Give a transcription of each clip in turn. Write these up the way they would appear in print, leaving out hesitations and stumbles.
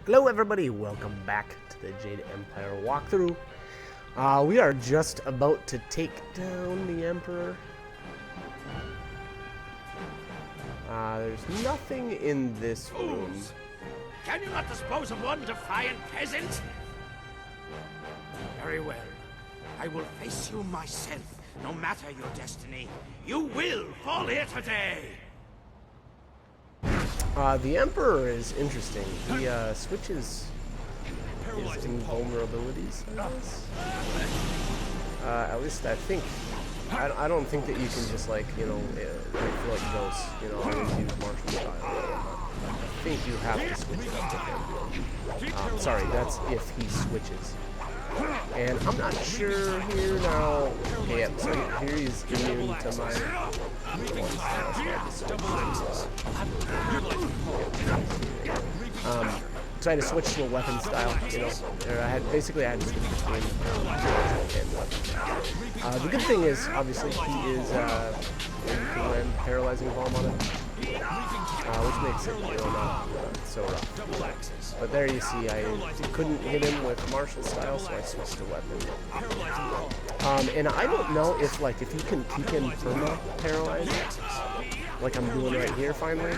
Hello everybody, welcome back to the Jade Empire walkthrough. We are just about to take down the Emperor. There's nothing in this room. Can you not dispose of one defiant peasant? Very well. I will face you myself, no matter your destiny. You will fall here today! The Emperor is interesting. He switches his invulnerabilities, I guess. At least I think. I don't think that you can just like, like float ghosts, I always use martial style. I think you have to switch it up with him. Sorry, that's if he switches. And I'm not sure here now. Okay, yeah, so here he's immune to my one style, so I had to switch to a weapon style, or I had to switch between and weapon. The good thing is, obviously, he is, you can land paralyzing bomb on him, which makes it, not so rough. But there you see, I couldn't hit him with martial style, so I switched to weapon. And I don't know if you can keep him perma paralyzed, like I'm doing right here finally.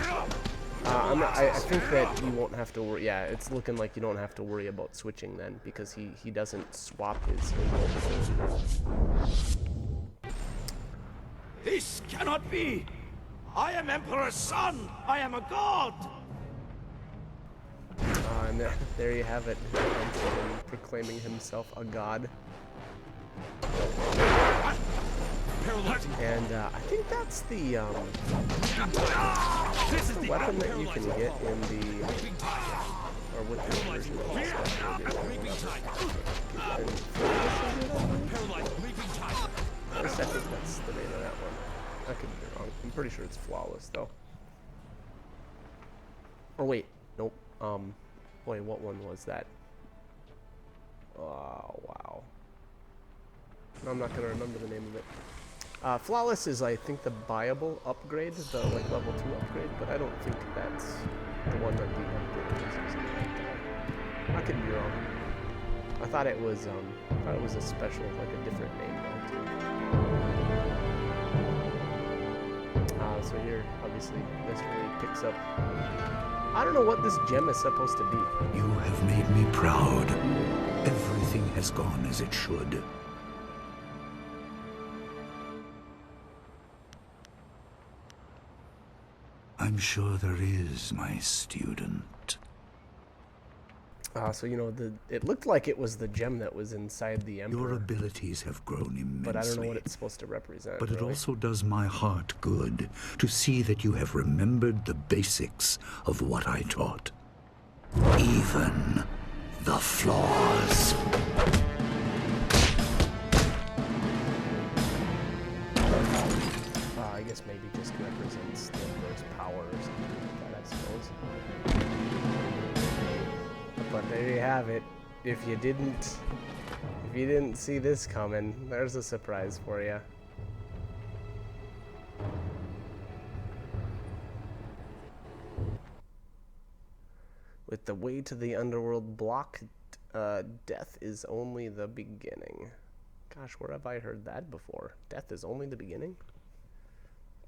I think that you won't have to worry. Yeah, it's looking like you don't have to worry about switching then, because he doesn't swap his invulnerability. This cannot be! I am Emperor's son! I am a god! And there you have it. Him proclaiming himself a god. And I think that's the weapon that you can get in the, or with this version of the special edition. At least I think that's the name of that one. I could be wrong. I'm pretty sure it's flawless though. Or wait, nope. Wait, what one was that? Oh wow. I'm not gonna remember the name of it. Flawless is, I think, the buyable upgrade, the level 2 upgrade, but I don't think that's the one that the Emperor is using. I could be wrong. I thought it was a special, like a different name though too. So here, obviously, this really picks up. I don't know what this gem is supposed to be. You have made me proud. Everything has gone as it should. I'm sure there is, my student. So it looked like it was the gem that was inside the Emperor. Your abilities have grown immensely. But I don't know what it's supposed to represent. But it also does my heart good to see that you have remembered the basics of what I taught. Even the flaws. I guess maybe just represents the Emperor's power or something like that, I suppose. But there you have it. If you didn't see this coming, there's a surprise for you. With the way to the underworld blocked, death is only the beginning. Gosh, where have I heard that before? Death is only the beginning?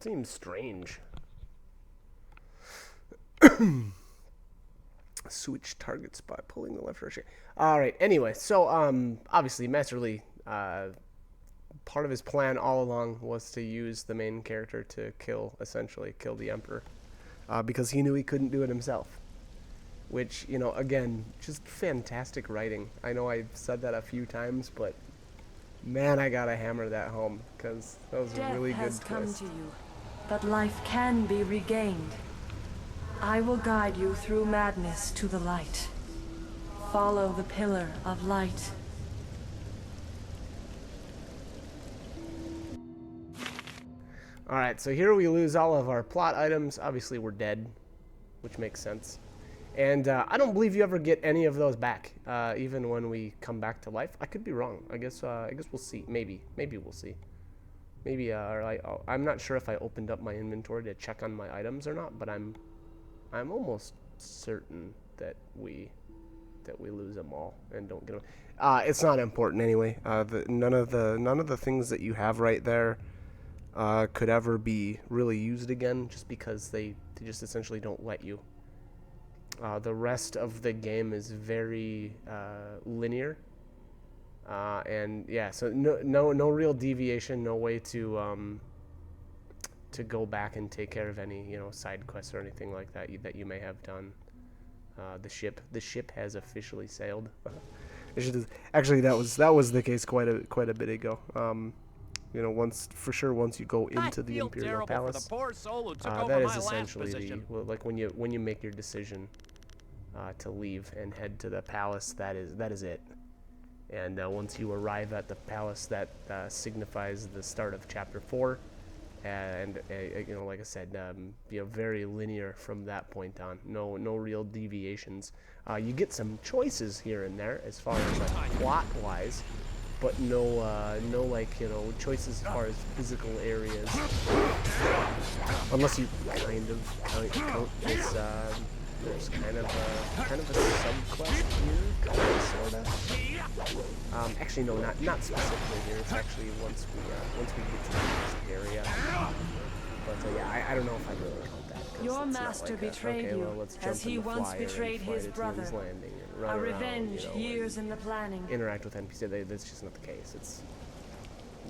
Seems strange. Switch targets by pulling the left or right. Alright, anyway, so obviously Master Li, part of his plan all along was to use the main character to essentially kill the Emperor. Because he knew he couldn't do it himself. Which, again, just fantastic writing. I know I've said that a few times, but man, I gotta hammer that home, because that was a really good twist. Death has come to you, but life can be regained. I will guide you through madness to the light. Follow the pillar of light. Alright, so here we lose all of our plot items. Obviously, we're dead, which makes sense. And I don't believe you ever get any of those back, even when we come back to life. I could be wrong. I guess we'll see. Maybe we'll see. Maybe, I'm not sure if I opened up my inventory to check on my items or not, but I'm almost certain that we that we lose them all and don't get them. It's not important anyway. None of the things that you have right there could ever be really used again, just because they just essentially don't let you. The rest of the game is very linear, and yeah, so no real deviation, no way to go back and take care of any side quests or anything like that that you may have done. The ship has officially sailed. Actually, that was the case quite a bit ago. Once you go into the Imperial Palace, that is essentially like when you make your decision to leave and head to the palace. That is it. And once you arrive at the palace, that signifies the start of Chapter 4. And like I said, very linear from that point on. No real deviations. You get some choices here and there as far as like plot wise, but no choices as far as physical areas. Unless you kind of count this. There's kind of a sub-quest here, sorta. Actually, no, not specifically here. It's actually once we get to the next area. But yeah, I don't know if I really count that. Your master betrayed you, as he once betrayed his brother. A revenge years in the planning. Interact with NPC. That's just not the case. It's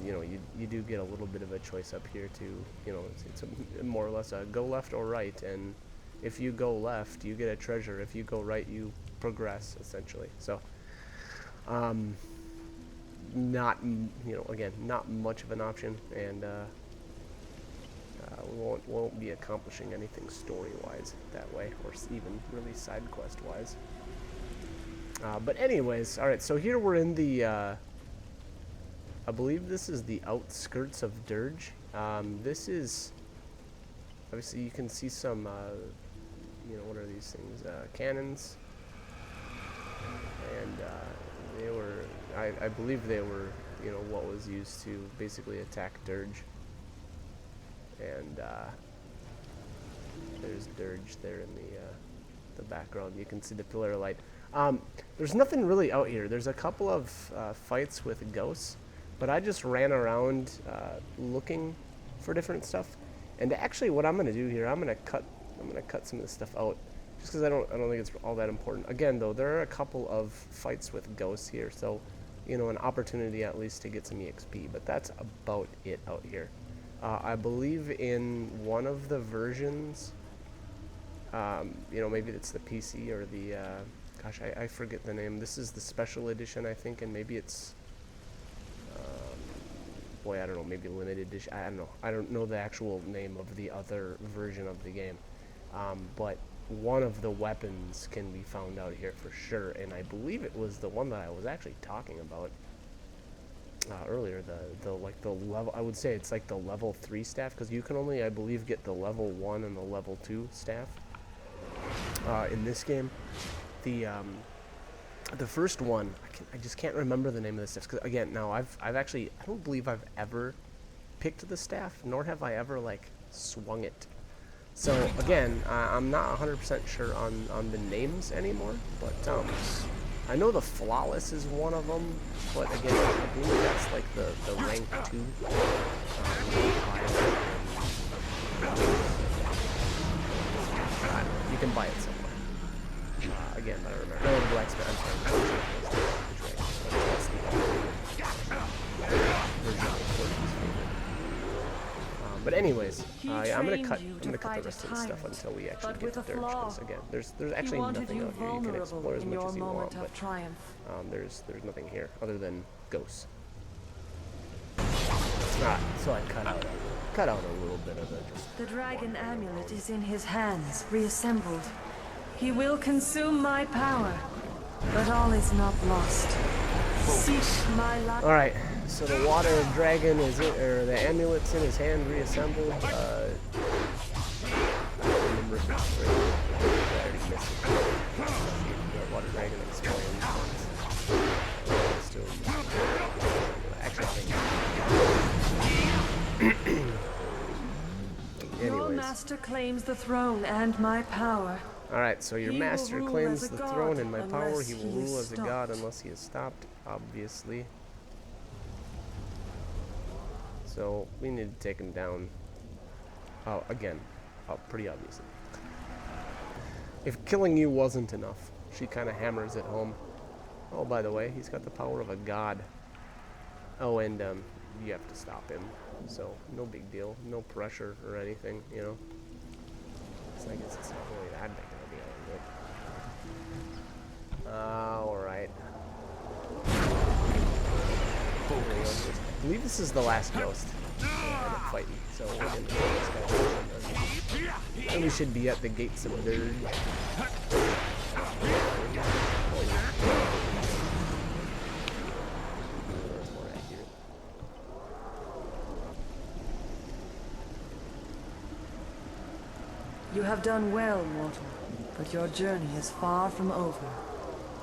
you do get a little bit of a choice up here too. It's more or less a go left or right, and if you go left, you get a treasure. If you go right, you progress, essentially. So, not much of an option, and we won't be accomplishing anything story-wise that way, or even really side quest-wise. But anyways, all right. So here we're in the, I believe this is the outskirts of Dirge. This is obviously you can see some. What are these things? Cannons. And they were, I believe they were, what was used to basically attack Dirge. And there's Dirge there in the background. You can see the pillar of light. There's nothing really out here. There's a couple of fights with ghosts, but I just ran around looking for different stuff. And actually, what I'm going to do here, I'm gonna cut some of this stuff out, just because I don't think it's all that important. Again, though, there are a couple of fights with ghosts here, so an opportunity at least to get some EXP. But that's about it out here. I believe in one of the versions, maybe it's the PC or the gosh, I forget the name. This is the special edition, I think, and maybe it's boy, I don't know, maybe limited edition. I don't know. I don't know the actual name of the other version of the game. But one of the weapons can be found out here for sure, and I believe it was the one that I was actually talking about earlier. The level, I would say it's like the level 3 staff, because you can only, I believe, get the level 1 and the level 2 staff in this game. The first one, I just can't remember the name of the staff, because again, now I've actually, I don't believe I've ever picked the staff, nor have I ever swung it. So again, I'm not 100% sure on the names anymore, but I know the Flawless is one of them, but again, I believe that's like the rank 2. You can buy it somewhere. Again, I don't remember. No, the Blacksmith, I'm sorry. That's the version of but anyways, yeah, I'm gonna cut the rest of the stuff until we actually get to Dirge, because again, there's actually nothing out here. You can explore as much as you want, but there's nothing here other than ghosts. So I cut out a little bit of it. The dragon amulet is in his hands, reassembled. He will consume my power, but all is not lost. Seek my light. All right. So the water dragon is or the amulet's in his hand, reassembled. I don't remember if it's free. I already missed it. The water dragon explains actually, I think. Your master claims the throne and my power. Alright, so your He will master rule claims as a the god throne in my power. unless He will he is rule as a god stopped. unless he is stopped, obviously. So we need to take him down. Oh, again. Oh, pretty obviously. If killing you wasn't enough, she kind of hammers it home. Oh, by the way, he's got the power of a god. Oh, and you have to stop him. So, no big deal. No pressure or anything, you know. So I guess it's not really that big of a deal, is it? Alright. I believe this is the last ghost I end up fighting. So we're going to kill this guy. And we should be at the gates of Dirge. You have done well, mortal, but your journey is far from over.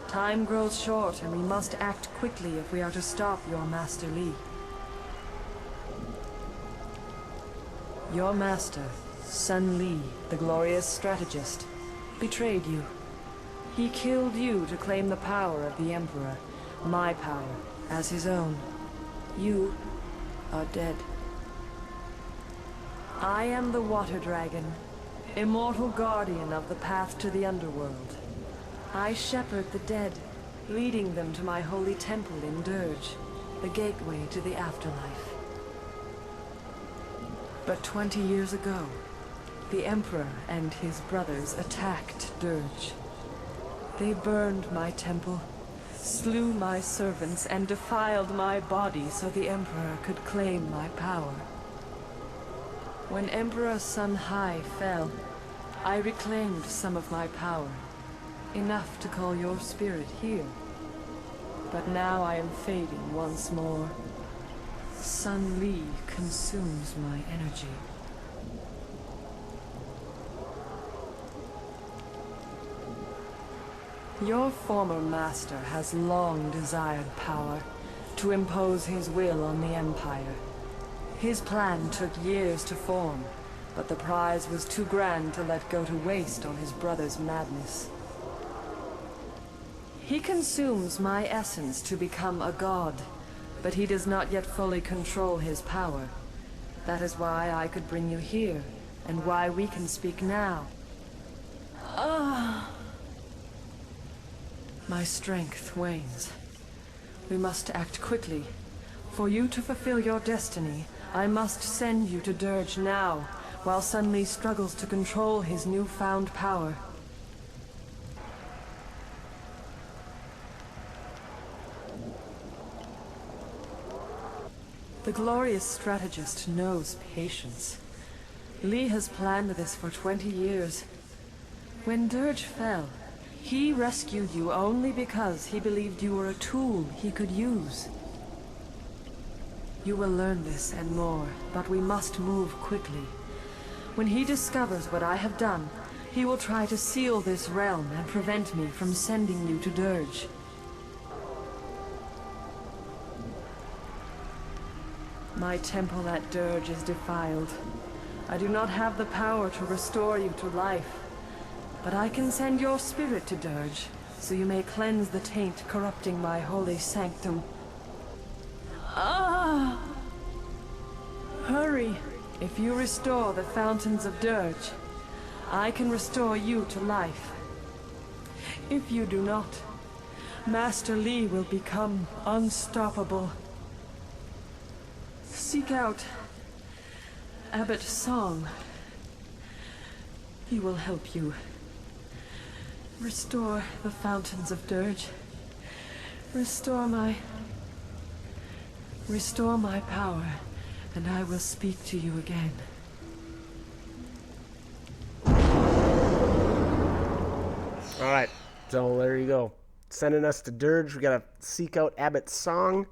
Time grows short, and we must act quickly if we are to stop your Master Li. Your master, Sun Li, the glorious strategist, betrayed you. He killed you to claim the power of the Emperor, my power, as his own. You are dead. I am the Water Dragon, immortal guardian of the path to the underworld. I shepherd the dead, leading them to my holy temple in Dirge, the gateway to the afterlife. But 20 years ago, the Emperor and his brothers attacked Dirge. They burned my temple, slew my servants, and defiled my body so the Emperor could claim my power. When Emperor Sun Hai fell, I reclaimed some of my power, enough to call your spirit here. But now I am fading once more. Sun Li consumes my energy. Your former master has long desired power, to impose his will on the Empire. His plan took years to form, but the prize was too grand to let go to waste on his brother's madness. He consumes my essence to become a god, but he does not yet fully control his power. That is why I could bring you here, and why we can speak now. My strength wanes. We must act quickly. For you to fulfill your destiny, I must send you to Dirge now, while Sun Li struggles to control his newfound power. The glorious strategist knows patience. Li has planned this for 20 years. When Dirge fell, he rescued you only because he believed you were a tool he could use. You will learn this and more, but we must move quickly. When he discovers what I have done, he will try to seal this realm and prevent me from sending you to Dirge. My temple at Dirge is defiled. I do not have the power to restore you to life, but I can send your spirit to Dirge, so you may cleanse the taint corrupting my holy sanctum. Hurry! If you restore the fountains of Dirge, I can restore you to life. If you do not, Master Li will become unstoppable. Seek out Abbot Song. He will help you. Restore the fountains of Dirge. Restore my power, and I will speak to you again. Alright, so there you go. Sending us to Dirge. We gotta seek out Abbot's Song.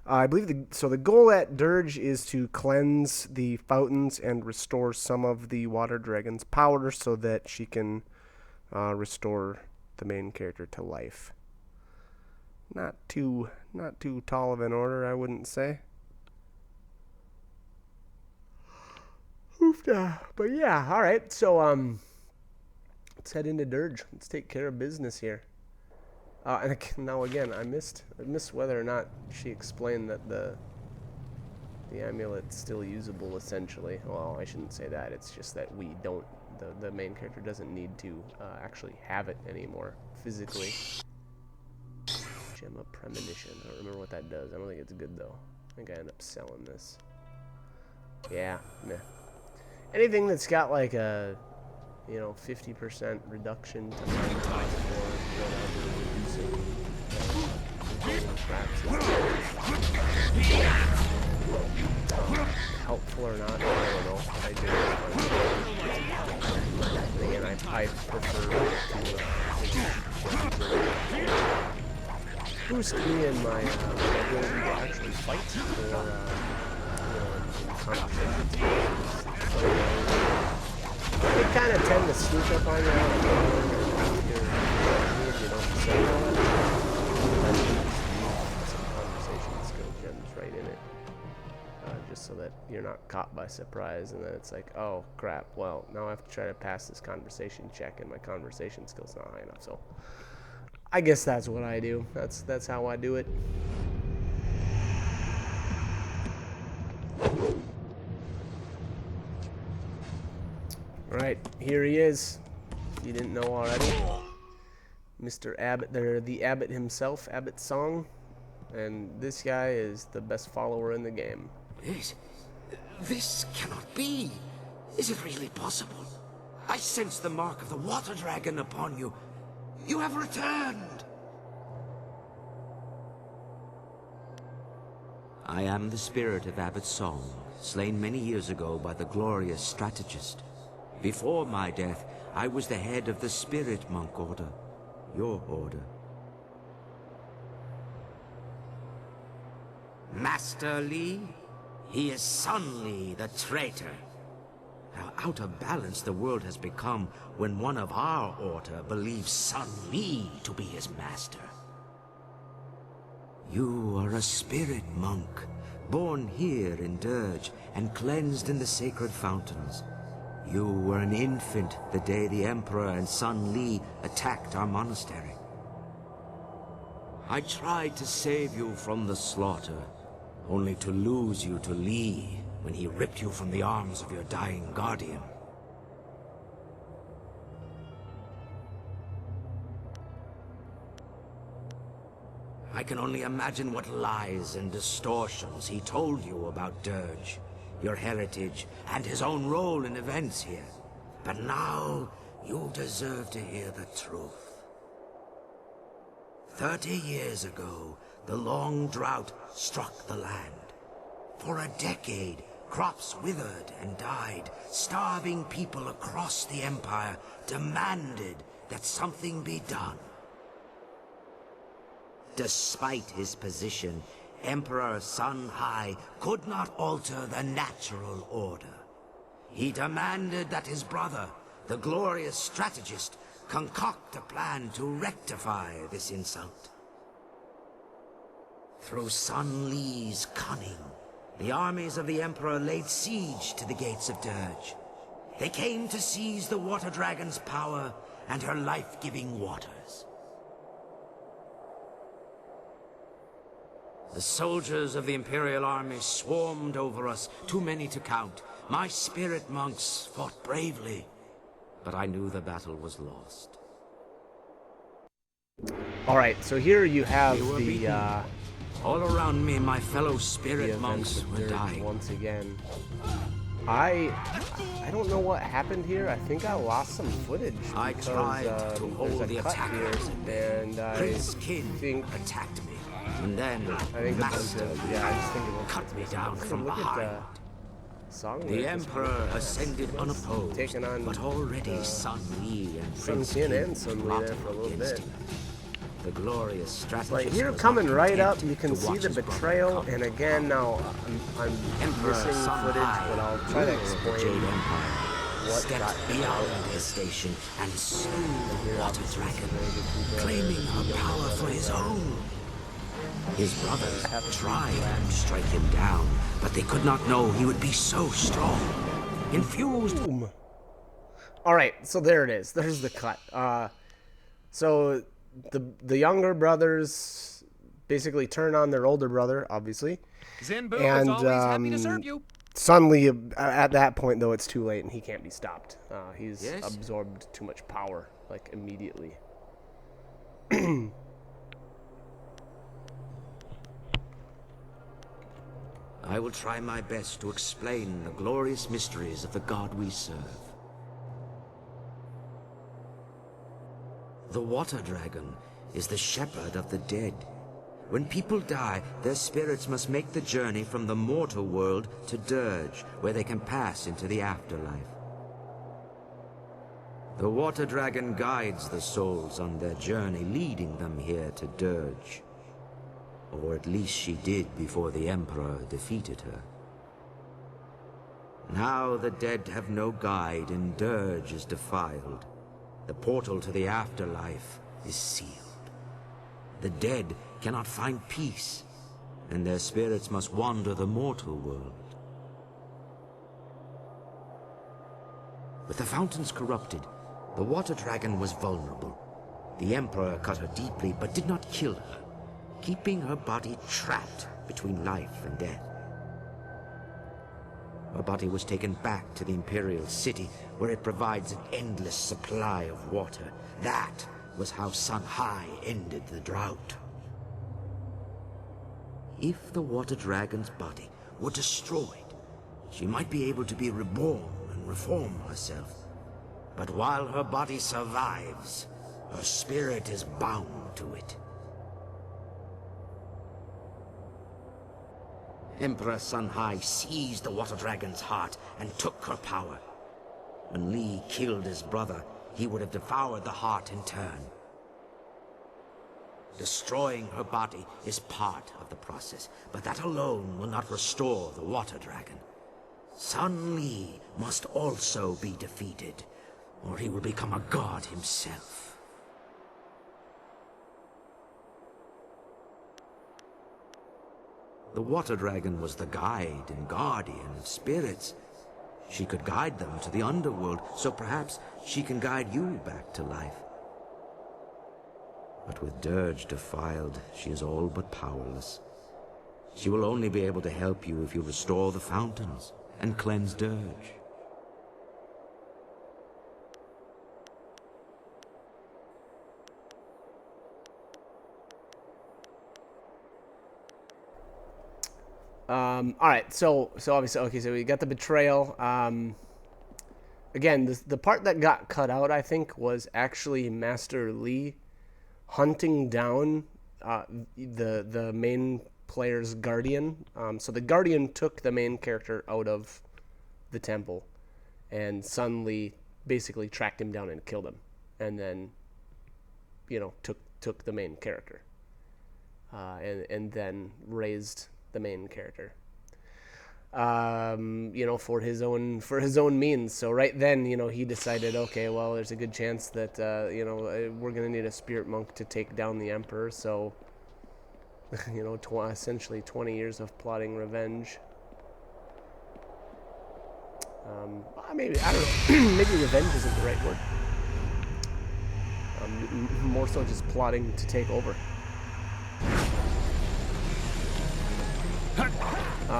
I believe the goal at Dirge is to cleanse the fountains and restore some of the Water Dragon's power so that she can restore the main character to life. Not too tall of an order, I wouldn't say. But yeah, all right. So Let's head into Dirge. Let's take care of business here. And now again, I missed whether or not she explained that the amulet's still usable essentially. Well, I shouldn't say that. It's just that we don't. The main character doesn't need to actually have it anymore physically. Gem of Premonition. I don't remember what that does. I don't think it's good though. I think I end up selling this. Yeah, meh. Anything that's got like a, 50% reduction to mine cost for reducing helpful or not, I don't know. I do it. Again, I prefer to boost me in my ability to actually fight or they kind of tend to sneak up on you after you don't say all that. Some conversation skill gems right in it. Just so that you're not caught by surprise, and then it's like, oh crap, well, now I have to try to pass this conversation check, and my conversation skill's not high enough, so I guess that's what I do. That's how I do it. Alright, here he is. If you didn't know already. Mr. Abbot, the Abbot himself, Abbot Song. And this guy is the best follower in the game. This cannot be. Is it really possible? I sense the mark of the water dragon upon you. You have returned. I am the spirit of Abbot Song, slain many years ago by the glorious strategist. Before my death, I was the head of the Spirit Monk Order, your order. Master Li? He is Sun Li, the traitor. How out of balance the world has become when one of our order believes Sun Li to be his master. You are a spirit monk, born here in Dirge and cleansed in the sacred fountains. You were an infant the day the Emperor and Sun Li attacked our monastery. I tried to save you from the slaughter, only to lose you to Li when he ripped you from the arms of your dying guardian. I can only imagine what lies and distortions he told you about Dirge, your heritage, and his own role in events here. But now, you deserve to hear the truth. 30 years ago, the long drought struck the land. For a decade, crops withered and died. Starving people across the Empire demanded that something be done. Despite his position, Emperor Sun Hai could not alter the natural order. He demanded that his brother, the glorious strategist, concoct a plan to rectify this insult. Through Sun Li's cunning, the armies of the Emperor laid siege to the gates of Dirge. They came to seize the Water Dragon's power and her life-giving waters. The soldiers of the Imperial Army swarmed over us, too many to count. My spirit monks fought bravely, but I knew the battle was lost. Alright, so here you have All around me, my fellow spirit monks were dying. Once again. I don't know what happened here. I think I lost some footage because I tried to hold the attackers, and Prince Kin think attacked me, and then I just think it cut me down from look behind. at Song The Emperor ascended unopposed, taken on, but already Sun Li and Sun Prince Kin Kin and Sun Li plotted there for a little against bit. him. The glorious strategist Like here, was coming not right up, content you can to see watch the his brother betrayal, come. and again now I'm Emperor missing Sun footage, Hai, but I'll try to ruler of the explain Jade Empire, what stepped got beyond his station and slew the here. Water Obviously, Dragon, some very good people claiming there. her Young power brothers for his there. own. His brothers Have to tried be to strike him down, but they could not know he would be so strong. Infused. Boom. All right, so there it is. There's the cut. So the younger brothers basically turn on their older brother, obviously. Zenbu And, is always happy to serve you. Suddenly, at that point, though, it's too late and he can't be stopped. He's Yes? absorbed too much power, like, immediately. I will try my best to explain the glorious mysteries of the God we serve. The Water Dragon is the shepherd of the dead. When people die, their spirits must make the journey from the mortal world to Dirge, where they can pass into the afterlife. The Water Dragon guides the souls on their journey, leading them here to Dirge. Or at least she did before the Emperor defeated her. Now the dead have no guide and Dirge is defiled. The portal to the afterlife is sealed. The dead cannot find peace, and their spirits must wander the mortal world. With the fountains corrupted, the Water Dragon was vulnerable. The Emperor cut her deeply, but did not kill her, keeping her body trapped between life and death. Her body was taken back to the Imperial City, where it provides an endless supply of water. That was how Sun High ended the drought. If the Water Dragon's body were destroyed, she might be able to be reborn and reform herself. But while her body survives, her spirit is bound to it. Emperor Sun High seized the Water Dragon's heart and took her power. When Li killed his brother, he would have devoured the heart in turn. Destroying her body is part of the process, but that alone will not restore the Water Dragon. Sun Li must also be defeated, or he will become a god himself. The Water Dragon was the guide and guardian of spirits. She could guide them to the underworld, so perhaps she can guide you back to life. But with Dirge defiled, she is all but powerless. She will only be able to help you if you restore the fountains and cleanse Dirge. All right, so obviously, okay, so we got the betrayal. Again, the part that got cut out, I think, was actually Master Li hunting down the main player's guardian. So the guardian took the main character out of the temple, and Sun Li basically tracked him down and killed him, and then, you know, took the main character, and then raised the main character, you know, for his own means. So right then, you know, he decided, okay, well, there's a good chance that you know, we're gonna need a spirit monk to take down the Emperor. So, you know, essentially 20 years of plotting revenge. Maybe, I don't know. Maybe revenge isn't the right word. More so just plotting to take over.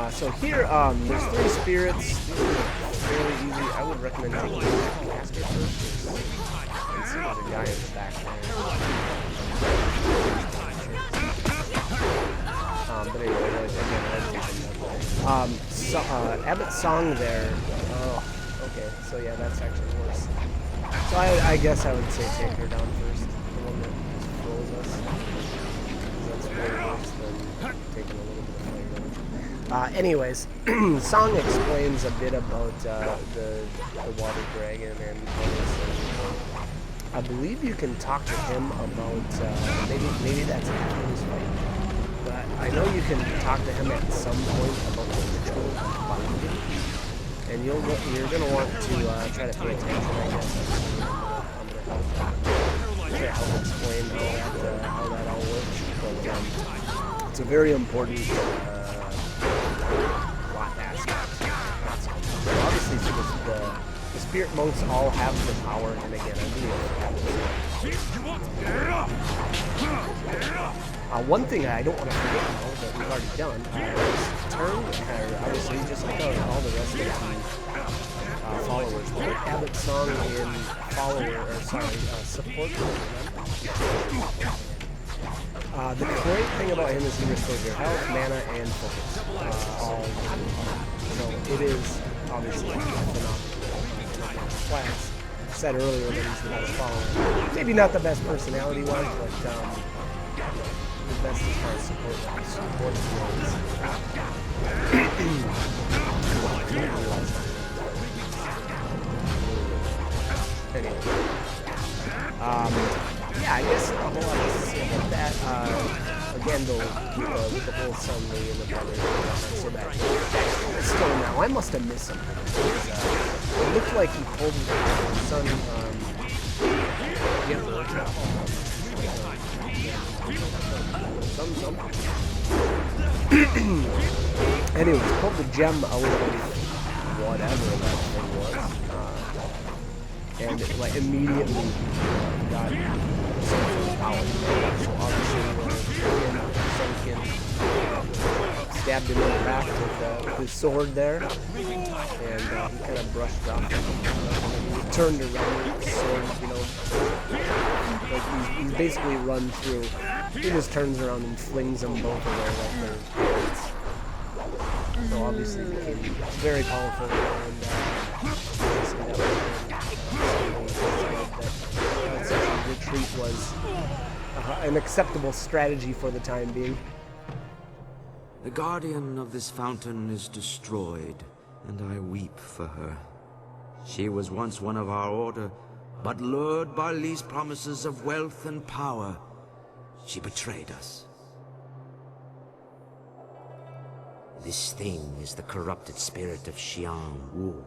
So here, there's 3 spirits. These are fairly easy. I would recommend taking the caster first. And see there's a guy in the back there. But anyway, again, I would take them that way. Abbot's song there. Oh, okay. So yeah, that's actually worse. So I guess I would say take her down first. The one that just froze us. That's way worse than taking a little bit of fire damage. Anyways, song explains a bit about the water dragon and I believe you can talk to him about maybe that's after this fight. But I know you can talk to him at some point about the ritual of binding, and you're gonna want to try to pay attention. I guess I'm gonna help explain how that all works. But it's a very important plot aspect. So obviously, this spirit monks all have the power, and again, I believe one thing I don't want to forget now that we've already done is turn, obviously, just like all the rest of the followers, put Abbot's song in support. The great thing about him is he restores your health, mana, and focus. So it is obviously phenomenal. Class said earlier that he's the best follower. Maybe not the best personality-wise, but the best as far as support goes. Anyway. Yeah, I guess a whole lot to say about that. Again, though, with the whole Sun Lee and the brothers, so that still now, I must have missed something. It looked like he pulled the Sun, anyways, pulled the gem out of whatever that thing was. And it, like, immediately got some power. So obviously, Sunken stabbed him in the back with his sword there, and he kind of brushed off. He turned around with the sword, like he's basically run through. He just turns around and flings them both away like they're bullets. So obviously, he became very powerful, and obviously that retreat was an acceptable strategy for the time being. The guardian of this fountain is destroyed, and I weep for her. She was once one of our order, but lured by Li's promises of wealth and power, she betrayed us. This thing is the corrupted spirit of Xiang Wu.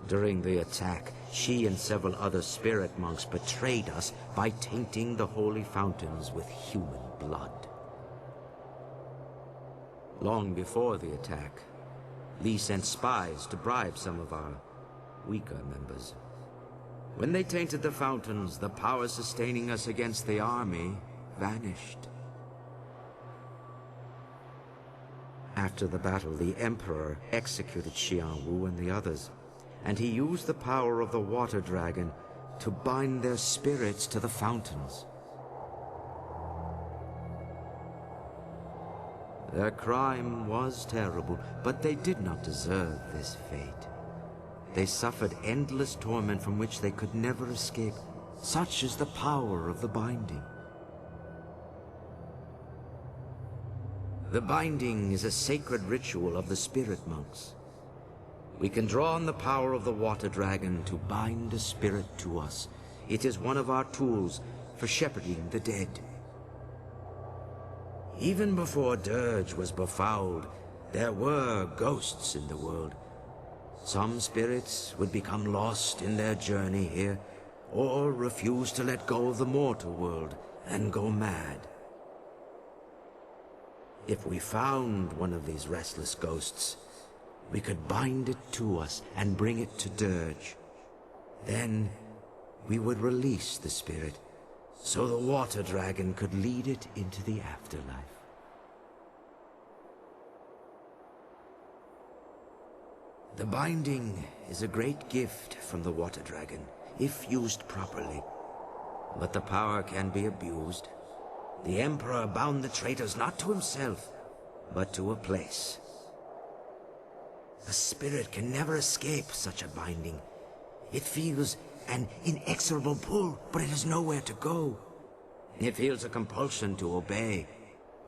During the attack, she and several other spirit monks betrayed us by tainting the holy fountains with human blood. Long before the attack, Li sent spies to bribe some of our weaker members. When they tainted the fountains, the power sustaining us against the army vanished. After the battle, the Emperor executed Xiang Wu and the others, and he used the power of the water dragon to bind their spirits to the fountains. Their crime was terrible, but they did not deserve this fate. They suffered endless torment from which they could never escape. Such is the power of the binding. The binding is a sacred ritual of the spirit monks. We can draw on the power of the water dragon to bind a spirit to us. It is one of our tools for shepherding the dead. Even before Dirge was befouled, there were ghosts in the world. Some spirits would become lost in their journey here, or refuse to let go of the mortal world and go mad. If we found one of these restless ghosts, we could bind it to us and bring it to Dirge. Then we would release the spirit, so the water dragon could lead it into the afterlife. The binding is a great gift from the water dragon, if used properly. But the power can be abused. The Emperor bound the traitors not to himself, but to a place. A spirit can never escape such a binding. It feels an inexorable pull, but it has nowhere to go. It feels a compulsion to obey,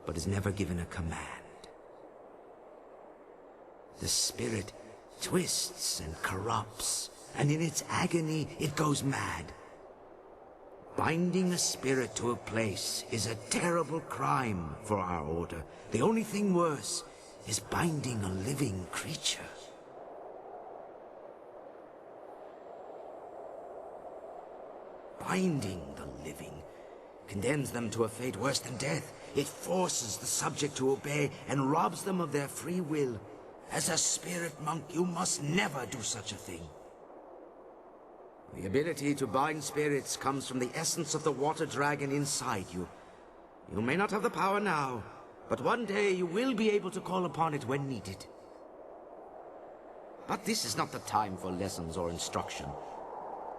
but is never given a command. The spirit twists and corrupts, and in its agony it goes mad. Binding a spirit to a place is a terrible crime for our order. The only thing worse is binding a living creature. Binding the living condemns them to a fate worse than death. It forces the subject to obey and robs them of their free will. As a spirit monk, you must never do such a thing. The ability to bind spirits comes from the essence of the water dragon inside you. You may not have the power now, but one day you will be able to call upon it when needed. But this is not the time for lessons or instruction.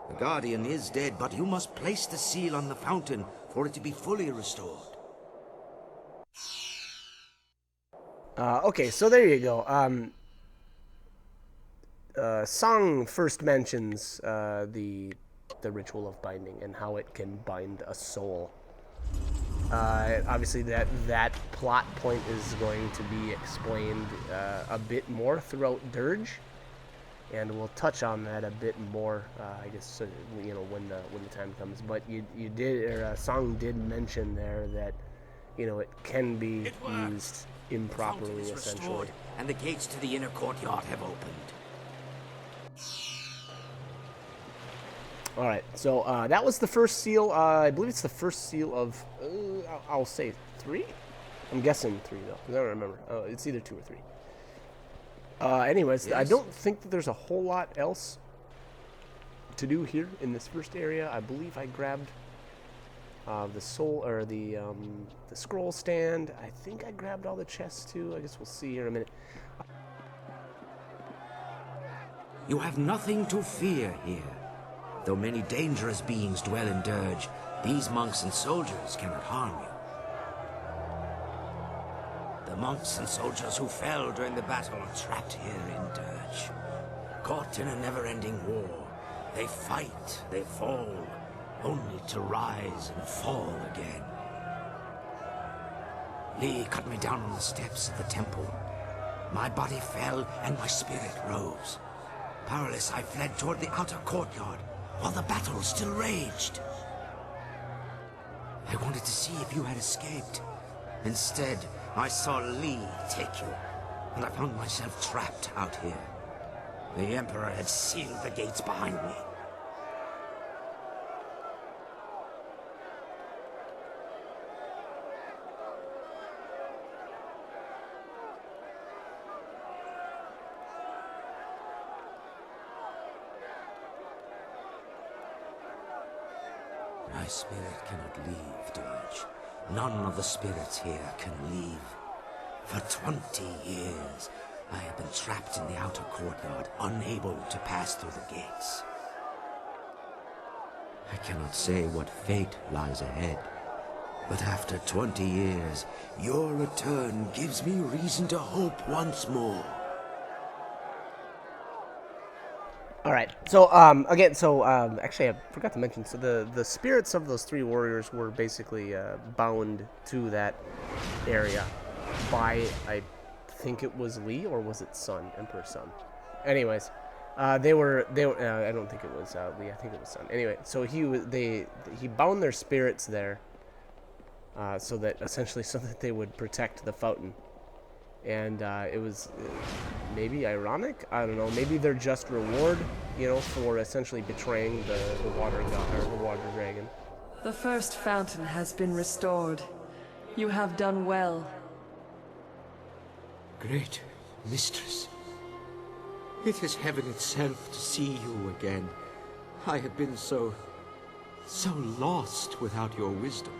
The Guardian is dead, but you must place the seal on the fountain for it to be fully restored. Okay, so there you go. Song first mentions the ritual of binding and how it can bind a soul. Obviously, that plot point is going to be explained a bit more throughout Dirge, and we'll touch on that a bit more, I guess, you know, when the time comes. But Song did mention there that, you know, it can be used improperly, essentially. And the gates to the inner courtyard have opened. All right, so that was the first seal. I believe it's the first seal of, I'll say 3? I'm guessing 3, though, because I don't remember. It's either 2 or 3. Anyways, yes. I don't think that there's a whole lot else to do here in this first area. I believe I grabbed the soul, or the scroll stand. I think I grabbed all the chests, too. I guess we'll see here in a minute. You have nothing to fear here. Though many dangerous beings dwell in Dirge, these monks and soldiers cannot harm you. The monks and soldiers who fell during the battle are trapped here in Dirge. Caught in a never-ending war, they fight, they fall, only to rise and fall again. Lee cut me down on the steps of the temple. My body fell and my spirit rose. Powerless, I fled toward the outer courtyard, while the battle still raged. I wanted to see if you had escaped. Instead, I saw Lee take you, and I found myself trapped out here. The Emperor had sealed the gates behind me. My spirit cannot leave, Dirge. None of the spirits here can leave. For 20 years, I have been trapped in the outer courtyard, unable to pass through the gates. I cannot say what fate lies ahead, but after 20 years, your return gives me reason to hope once more. All right. So again, actually, I forgot to mention. So the spirits of those 3 warriors were basically bound to that area by, I think it was Lee, or was it Sun, Emperor Sun? Anyways, they were. I don't think it was Lee. I think it was Sun. Anyway, so he bound their spirits there, so that they would protect the fountain. And it was maybe ironic. I don't know. Maybe they're just reward, you know, for essentially betraying the water god, or the water dragon. The first fountain has been restored. You have done well. Great mistress. It is heaven itself to see you again. I have been so lost without your wisdom.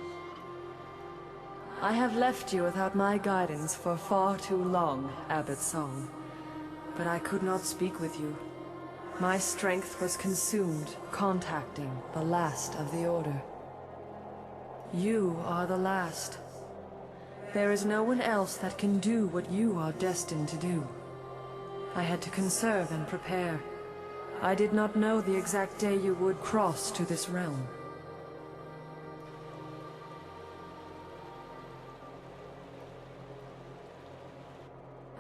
I have left you without my guidance for far too long, Abbot Song. But I could not speak with you. My strength was consumed contacting the last of the Order. You are the last. There is no one else that can do what you are destined to do. I had to conserve and prepare. I did not know the exact day you would cross to this realm.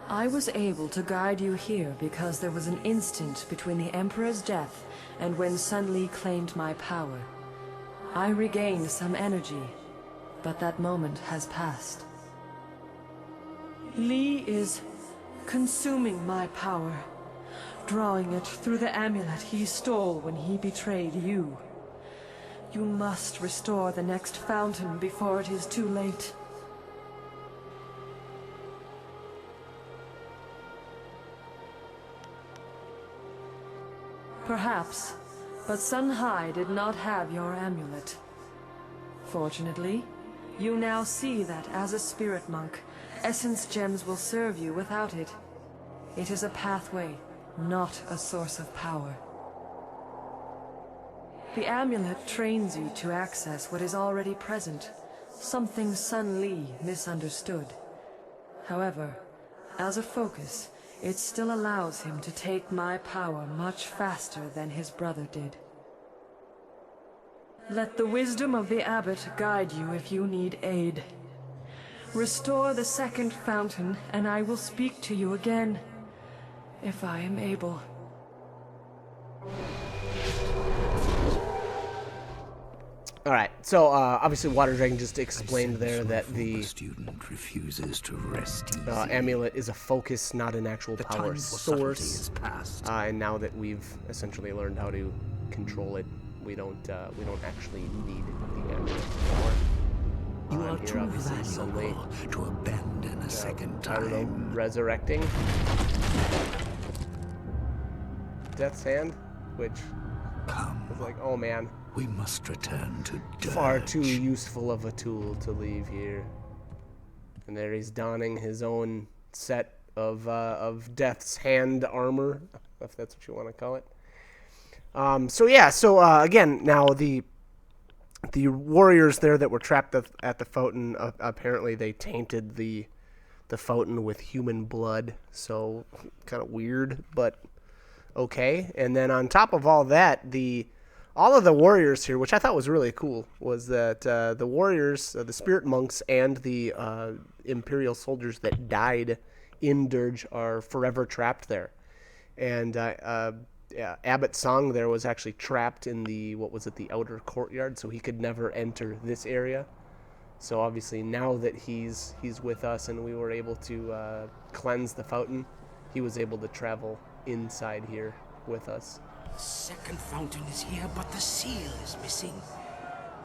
I was able to guide you here because there was an instant between the Emperor's death and when Sun Li claimed my power. I regained some energy, but that moment has passed. Li is consuming my power, drawing it through the amulet he stole when he betrayed you. You must restore the next fountain before it is too late. Perhaps, But Sun Hai did not have your amulet. Fortunately, you now see that as a spirit monk, essence gems will serve you without it. It is a pathway, not a source of power. The amulet trains you to access what is already present, something Sun Li misunderstood. However, as a focus, it still allows him to take my power much faster than his brother did. Let the wisdom of the Abbot guide you if you need aid. Restore the second fountain, and I will speak to you again, if I am able. Alright, so obviously Water Dragon just explained there that the student refuses to rest easy. amulet is a focus, not an actual The power time for subtlety source. is past. And now that we've essentially learned how to control it, we don't actually need the amulet anymore. You are here, too obviously, suddenly, valuable to abandon a second I don't know, time. resurrecting Death's Hand, which Come, was like, oh man, we must return to Dirge. far too useful of a tool to leave here. And there he's donning his own set of Death's Hand armor, if that's what you want to call it. So again, now the warriors there that were trapped at the fountain, apparently they tainted the fountain with human blood, so kind of weird, but okay. And then on top of all that, all of the warriors here, which I thought was really cool, was that the warriors, the spirit monks, and the imperial soldiers that died in Dirge are forever trapped there. And Abbot Song there was actually trapped in the outer courtyard, so he could never enter this area. So obviously now that he's with us and we were able to cleanse the fountain, he was able to travel inside here with us. The second fountain is here, but the seal is missing.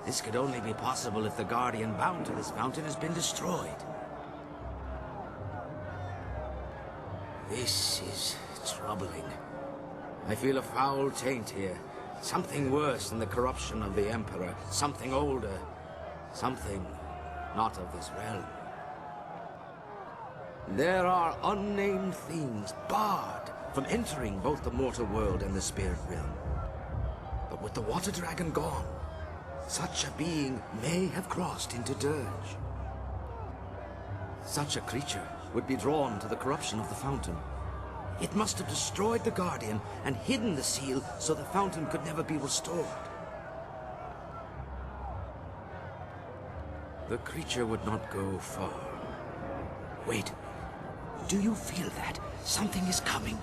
This could only be possible if the guardian bound to this fountain has been destroyed. This is troubling. I feel a foul taint here. Something worse than the corruption of the Emperor. Something older. Something not of this realm. There are unnamed things barred from entering both the mortal world and the spirit realm. But with the water dragon gone, such a being may have crossed into Dirge. Such a creature would be drawn to the corruption of the fountain. It must have destroyed the guardian and hidden the seal so the fountain could never be restored. The creature would not go far. Wait, do you feel that? Something is coming.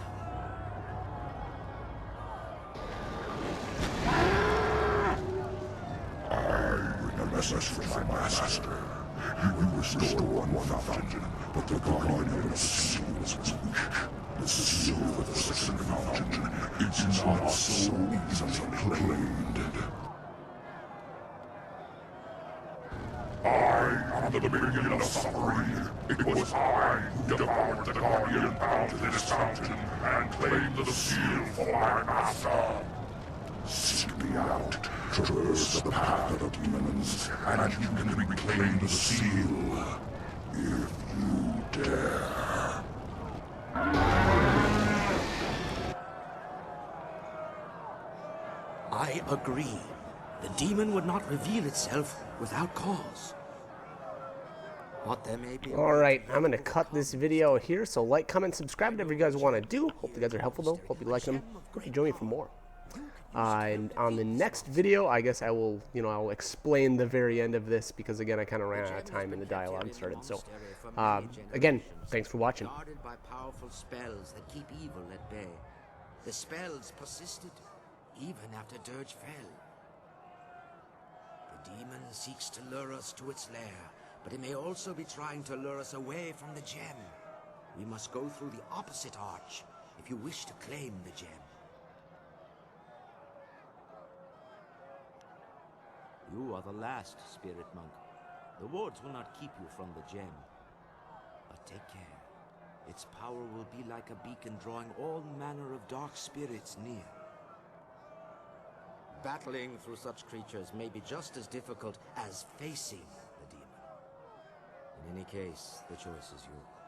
A message from my master. You will restore one fountain, but the guardian of the seal is weak. The seal of the second fountain, it's not so easily claimed. I am the beginning of suffering. It was I who devoured the guardian bound to this fountain and claimed the seal for my master. Seek me out, traverse the path of demons, and you can reclaim the seal, if you dare. I agree. The demon would not reveal itself without cause. What there may be. Alright, I'm going to cut this video here, so like, comment, subscribe, whatever you guys want to do. Hope you guys are helpful, though. Hope you like them. Hope you join me for more. And on the next video, I guess I will, I'll explain the very end of this, because again, I kind of ran out of time and the dialogue started. So, again, thanks for watching. Guarded by powerful spells that keep evil at bay. The spells persisted, even after Dirge fell. The demon seeks to lure us to its lair, but it may also be trying to lure us away from the gem. We must go through the opposite arch if you wish to claim the gem. You are the last spirit monk. The wards will not keep you from the gem. But take care. Its power will be like a beacon drawing all manner of dark spirits near. Battling through such creatures may be just as difficult as facing the demon. In any case, the choice is yours.